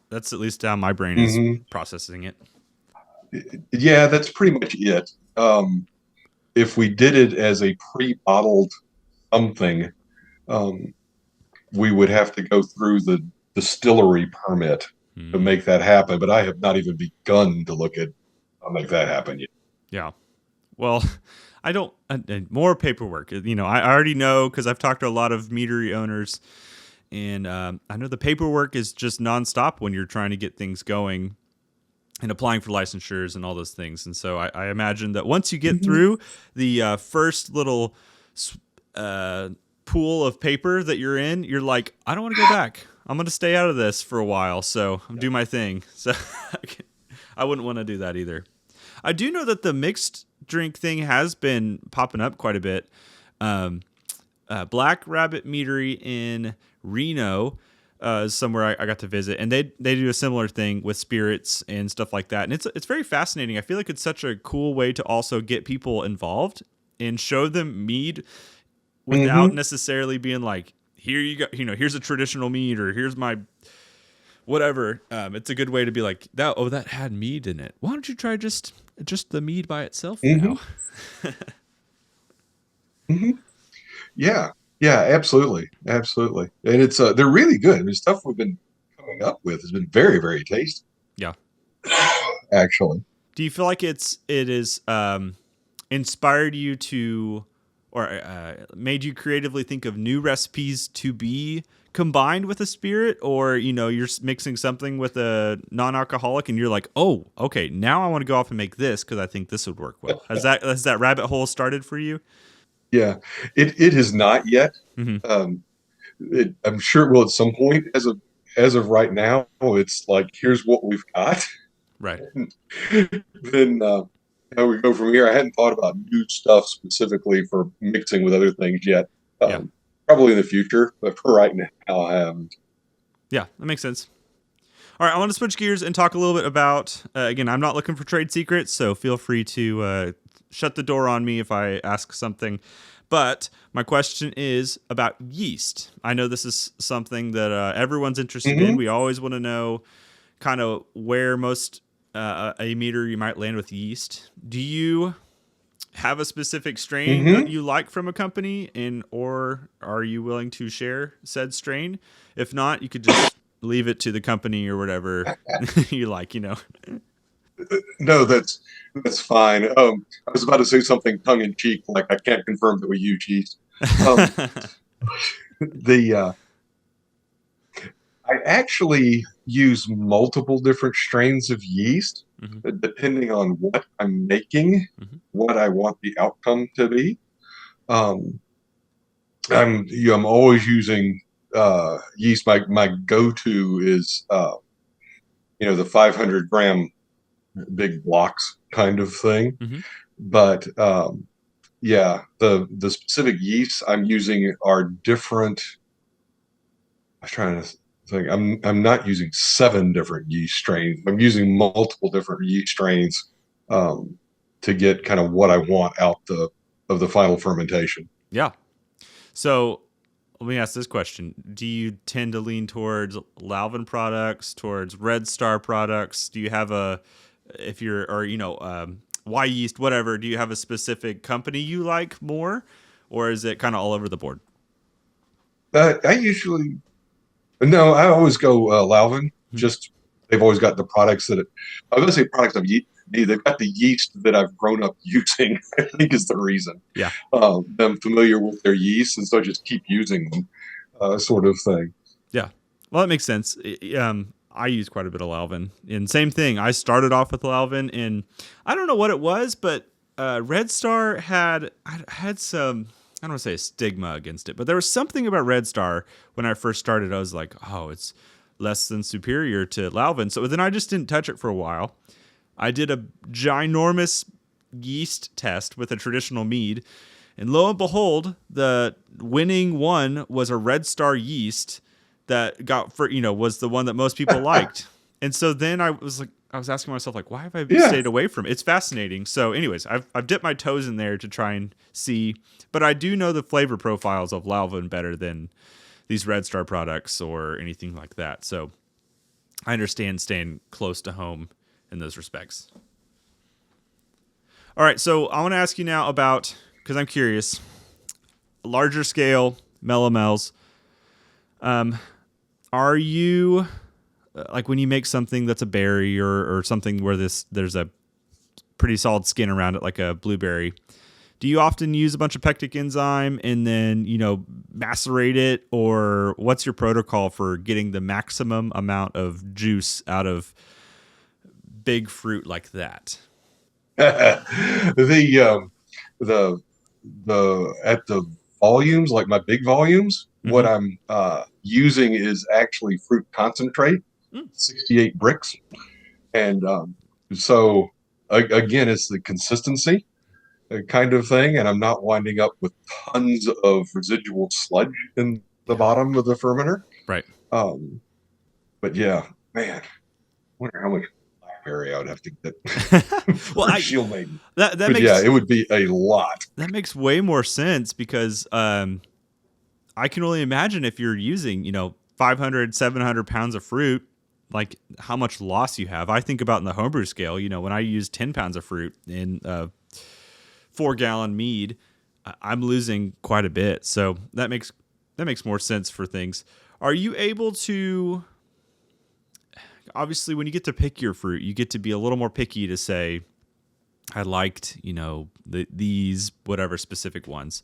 that's at least how my brain is Hmm. processing it. Yeah, that's pretty much it. If we did it as a pre-bottled something, um, we would have to go through the distillery permit to Mm, make that happen. But I have not even begun to look at how to make that happen yet. yeah. Well, I don't more paperwork. I already know because I've talked to a lot of meadery owners, and I know the paperwork is just nonstop when you're trying to get things going and applying for licensures and all those things. And so I imagine that once you get Mhm. through the first little uh, pool of paper that you're in, you're like, I don't want to go back. I'm going to stay out of this for a while. So I'm do my thing. So I wouldn't want to do that either. I do know that the mixed drink thing has been popping up quite a bit. Um, Black Rabbit Meadery in Reno, somewhere I got to visit, and they do a similar thing with spirits and stuff like that, and it's very fascinating. I feel like it's such a cool way to also get people involved and show them mead without Mhm. necessarily being like, here you go, here's a traditional mead or here's my whatever. It's a good way to be like that had mead in it. Why don't you try just the mead by itself Mhm. now? Mhm. Yeah. Yeah, absolutely. Absolutely. And they're really good. I mean, stuff we've been coming up with has been very, very tasty, Yeah. actually. Do you feel like it is inspired you to, or made you creatively think of new recipes to be combined with a spirit, or you're mixing something with a non-alcoholic and you're like, oh, okay, now I want to go off and make this because I think this would work well. Has that rabbit hole started for you? Yeah. It has not yet. Hmm. Um, I'm sure it will at some point. As of right now, it's like here's what we've got. Right. Then how we go from here. I hadn't thought about new stuff specifically for mixing with other things yet. Yeah. Probably in the future, but for right now, I haven't. Yeah, that makes sense. All right, I want to switch gears and talk a little bit about. Again, I'm not looking for trade secrets, so feel free to shut the door on me if I ask something. But my question is about yeast. I know this is something that everyone's interested in. Hmm. We always want to know kind of where most a meter you might land with yeast. Do you have a specific strain that Hmm. you like from a company, and or are you willing to share said strain? If not, you could just leave it to the company or whatever you like. No, that's fine. I was about to say something tongue in cheek, like I can't confirm that we use yeast. Um, the I actually use multiple different strains of yeast. Mm-hmm. depending on what I'm making, Mm-hmm. what I want the outcome to be. Um, I'm always using yeast. My go-to is the 500-gram big blocks kind of thing. Mm-hmm. But yeah, the specific yeasts I'm using are different. I'm trying to think. I'm not using 7 different yeast strains. I'm using multiple different yeast strains um, to get kind of what I want out of the final fermentation. Yeah. So let me ask this question: do you tend to lean towards Lalvin products, towards Red Star products? Do you have a, if you're, or Y yeast, whatever? Do you have a specific company you like more, or is it kind of all over the board? I usually no, I always go Lalvin. Hmm. Just they've always got the products that I'm going to say products of yeast. They've got the yeast that I've grown up using. I think is the reason. Yeah. I'm familiar with their yeast, and so I just keep using them, sort of thing. Yeah. Well, that makes sense. I use quite a bit of Lalvin, and same thing. I started off with Lalvin, and I don't know what it was, but Red Star had some. I don't want to say a stigma against it, but there was something about Red Star when I first started. I was like, oh, it's less than superior to Lalvin. So then I just didn't touch it for a while. I did a ginormous yeast test with a traditional mead, and lo and behold, the winning one was a Red Star yeast that was the one that most people liked. And so then I was asking myself, like, why have I Yeah, stayed away from it? It's fascinating. So anyways, I've dipped my toes in there to try and see, but I do know the flavor profiles of Lalvin better than these Red Star products or anything like that. So I understand staying close to home in those respects. All right, so I want to ask you now about, because I'm curious, larger scale melomels. Are you like when you make something that's a berry or something where there's a pretty solid skin around it, like a blueberry? Do you often use a bunch of pectic enzyme and then macerate it, or what's your protocol for getting the maximum amount of juice out of big fruit like that? the the at the volumes, like my big volumes, what Mm-hmm. I'm using is actually fruit concentrate, Mm. 68 bricks, and so again, it's the consistency kind of thing, and I'm not winding up with tons of residual sludge in the Yeah. bottom of the fermenter. Right. Um, but yeah, man, I wonder how much blackberry I would have to get Well, for shield maiden. that But yeah, makes it would be a lot. that makes way more sense because I can only imagine if you're using 500, 700 pounds of fruit, like how much loss you have. I think about in the homebrew scale, when I use 10 pounds of fruit in 4-gallon mead, I'm losing quite a bit. So that makes more sense for things. Are you able to, obviously when you get to pick your fruit, you get to be a little more picky to say, I liked, these whatever specific ones.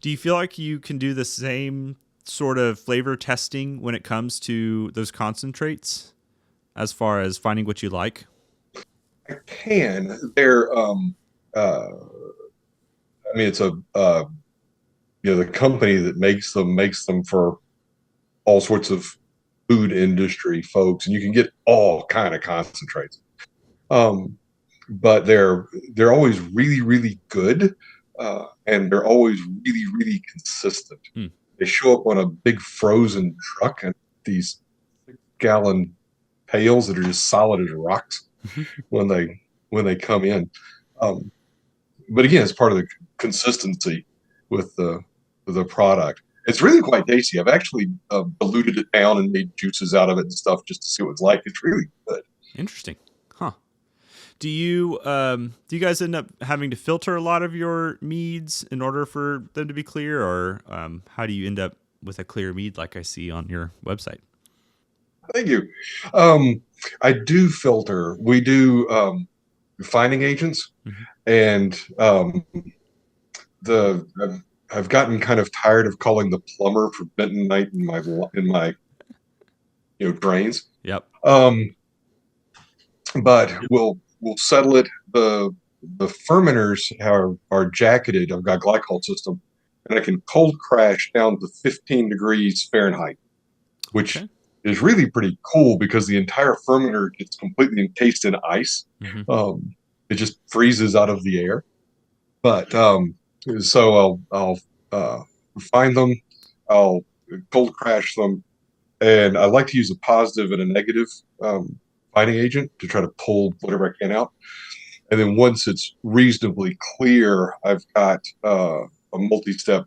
Do you feel like you can do the same sort of flavor testing when it comes to those concentrates as far as finding what you like? I can. They're I mean, it's a the company that makes them for all sorts of food industry folks, and you can get all kind of concentrates. Um, but they're always really really good, and they're always really really consistent. Hmm. They show up on a big frozen truck and these gallon pails that are just solid as rocks when they come in. Um, but again, it's part of the consistency with the product. It's really quite tasty. I've actually diluted it down and made juices out of it and stuff just to see what it's like. It's really good. Interesting. Huh. Do you guys end up having to filter a lot of your meads in order for them to be clear, or how do you end up with a clear mead like I see on your website? Thank you. Um, I do filter. We do refining agents, Mm-hmm. and the I've gotten kind of tired of calling the plumber for bentonite in my drains. Yep. Um, but we'll settle it. The fermenters are jacketed. I've got a glycol system, and I can cold crash down to 15 degrees Fahrenheit, which Okay. is really pretty cool because the entire fermenter gets completely encased in ice. Hmm. It just freezes out of the air. But so I'll find them, I'll cold crash them, and I like to use a positive and a negative fighting agent to try to pull whatever I can out. And then once it's reasonably clear, I've got a multi-step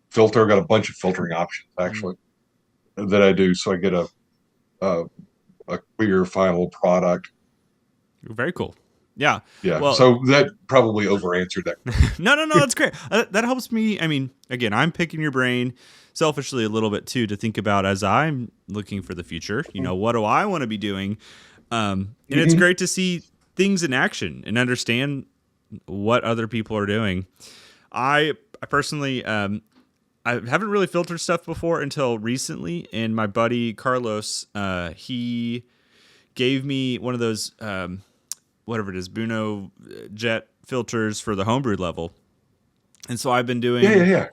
filter. I've got a bunch of filtering options Mm. actually that I do, so I get a, a clear final product. Very cool. Yeah. Yeah, Well, so that probably over answered that. no, that's great. That helps me. I mean, again, I'm picking your brain selfishly a little bit too to think about as I'm looking for the future. You know, what do I want to be doing? And it's Mm-hmm. great to see things in action and understand what other people are doing. I personally, I haven't really filtered stuff before until recently, and my buddy Carlos, he gave me one of those whatever it is, Buno jet filters for the homebrew level. And so Yeah, yeah, yeah,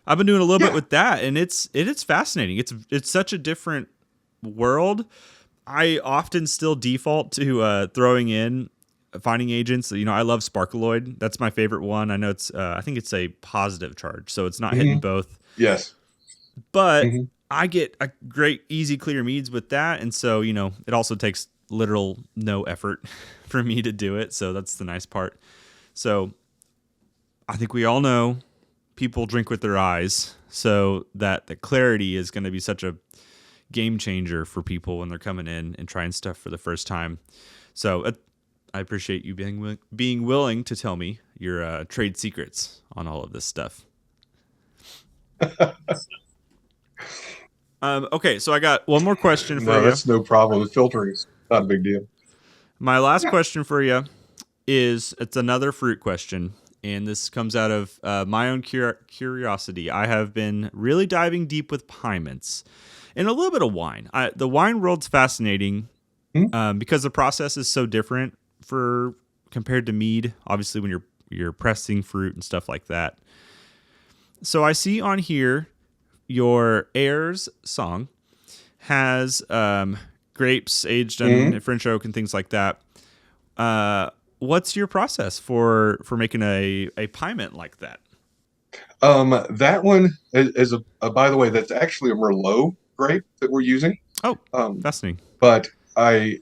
I've been doing a little bit yeah. with that, and it's fascinating. It's such a different world. I often still default to throwing in finding agents. You know, I love Sparkaloid. That's my favorite one. I know it's I think it's a positive charge, so it's not hitting Mm-hmm. both. Yes. But Mm-hmm. I get a great easy clear meads with that, and so you know it also takes literal no effort for me to do it. So that's the nice part. So I think we all know people drink with their eyes, so that the clarity is going to be such a game changer for people when they're coming in and trying stuff for the first time. So I appreciate you being willing to tell me your trade secrets on all of this stuff. Okay, so I got one more question for No, you. that's no problem. The filtering is not a big deal. My last Yeah. question for you is it's another fruit question, and this comes out of my own curiosity. I have been really diving deep with pie mints and a little bit of wine. The wine world's fascinating Mhm. because the process is so different for compared to mead. Obviously, when you're pressing fruit and stuff like that. So I see on here your Airs song has grapes aged Mhm. on French oak and things like that. What's your process for making a pie mint like that? That one is by the way, that's actually a Merlot grape that we're using. Oh, Um, fascinating. but I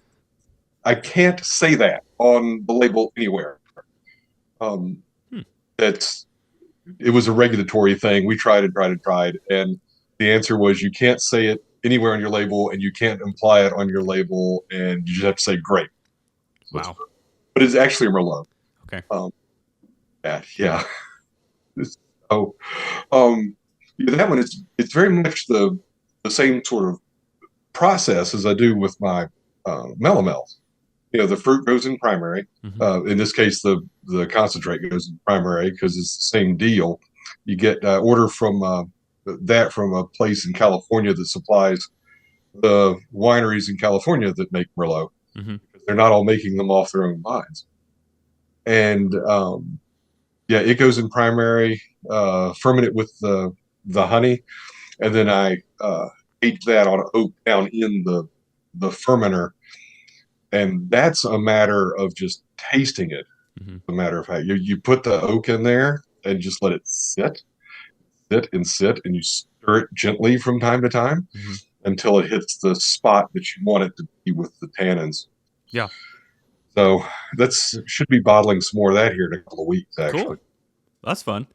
can't say that on the label anywhere. Um, Hmm. that's it was a regulatory thing. We tried, and the answer was you can't say it anywhere on your label, and you can't imply it on your label, and you just have to say grape. So Wow. but it's actually a Merlot. Okay. Um, yeah. So, um, yeah, that one is it's very much the same sort of process as I do with my melomels. You know, the fruit goes in primary. Hmm. In this case, the concentrate goes in primary because it's the same deal. You get order from that from a place in California that supplies the wineries in California that make Merlot. Hmm. They're not all making them off their own vines, and yeah, it goes in primary. Ferment it with the honey, and then I age that on oak down in the fermenter, and that's a matter of just tasting it. Hmm. As a matter of fact, you put the oak in there and just let it sit, and you stir it gently from time to time Hmm. until it hits the spot that you want it to be with the tannins. Yeah. So that's should be bottling some more of that here in a couple of weeks, actually. Cool. That's fun.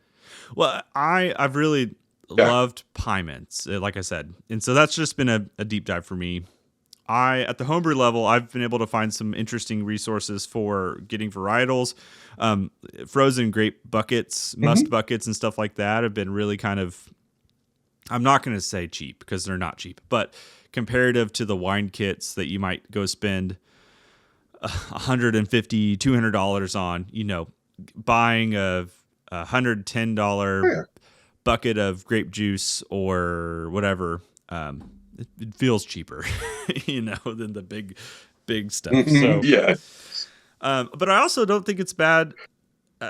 Well, I've really Yeah. loved pie mints, like I said, and so that's just been a deep dive for me. I at the homebrew level, I've been able to find some interesting resources for getting varietals, frozen grape buckets, must Hmm. buckets, and stuff like that have been really kind of. I'm not going to say cheap because they're not cheap, but comparative to the wine kits that you might go spend $150, $200 on, you know, buying $110 Yeah. bucket of grape juice or whatever, it feels cheaper, you know, than the big big stuff. So Yeah. But I also don't think it's bad,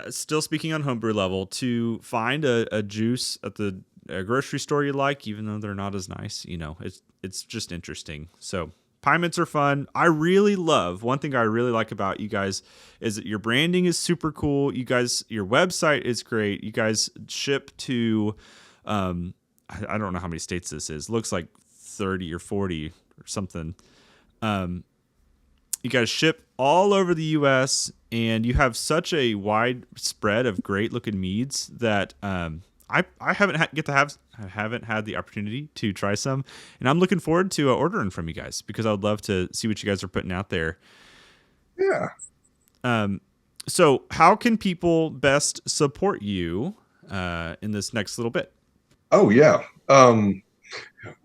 still speaking on homebrew level, to find a juice at the grocery store you like, even though they're not as nice. It's just interesting. So pine mints are fun. One thing I really like about you guys is that your branding is super cool. Your website is great. You guys ship to, I don't know how many states this is. Looks like 30 or 40 or something. You guys ship all over the U.S. and you have such a wide spread of great looking meads that I haven't had the opportunity to try some, and I'm looking forward to ordering from you guys because I would love to see what you guys are putting out there. Yeah. So how can people best support you in this next little bit? Oh yeah.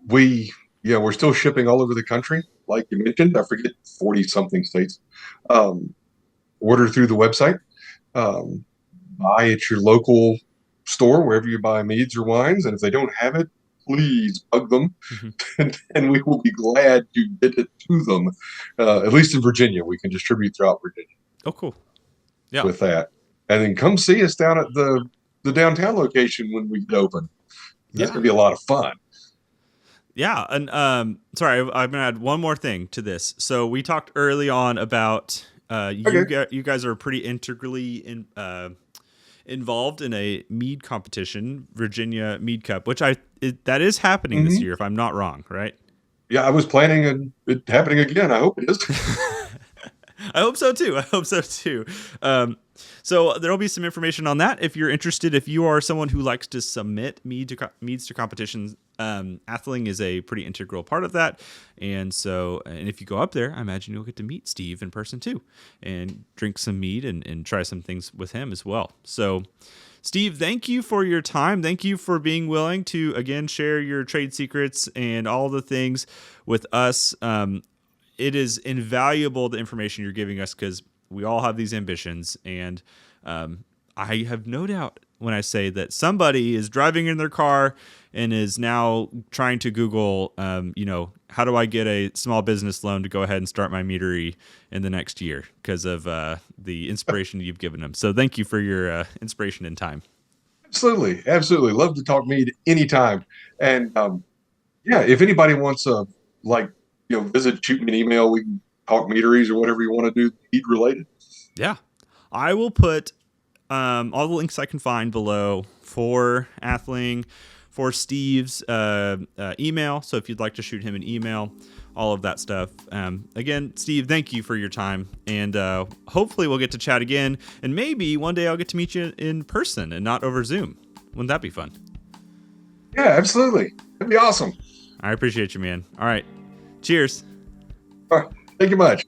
We're still shipping all over the country, like you mentioned. I forget 40 something states. Order through the website. Buy at your local store wherever you buy meads or wines, and if they don't have it, please bug them, and we will be glad to get it to them. At least in Virginia, we can distribute throughout Virginia. Oh, cool. Yeah. With that, and then come see us down at the downtown location when we get open. That's gonna be a lot of fun. Yeah, and sorry, I'm gonna add one more thing to this. So we talked early on about you guys are pretty integrally involved in a mead competition, Virginia Mead Cup, which that is happening this year, if I'm not wrong, right? Yeah, I was planning on it happening again. I hope it is. I hope so too. So there'll be some information on that if you're interested. If you are someone who likes to submit meads to competitions, Atheling is a pretty integral part of that. And if you go up there, I imagine you'll get to meet Steve in person too, and drink some mead and try some things with him as well. So, Steve, thank you for your time. Thank you for being willing to again share your trade secrets and all the things with us. It is invaluable, the information you're giving us, because we all have these ambitions. And I have no doubt when I say that somebody is driving in their car and is now trying to Google, how do I get a small business loan to go ahead and start my meadery in the next year because of the inspiration you've given them. So thank you for your inspiration and time. Absolutely. Absolutely. Love to talk mead anytime. And if anybody wants to visit, shoot me an email. We can talk meaderies or whatever you want to do, mead related. Yeah. I will put all the links I can find below for Atheling, for Steve's email. So if you'd like to shoot him an email, all of that stuff. Again, Steve, thank you for your time. And hopefully we'll get to chat again. And maybe one day I'll get to meet you in person and not over Zoom. Wouldn't that be fun? Yeah, absolutely. That'd be awesome. I appreciate you, man. All right. Cheers. All right. Thank you much.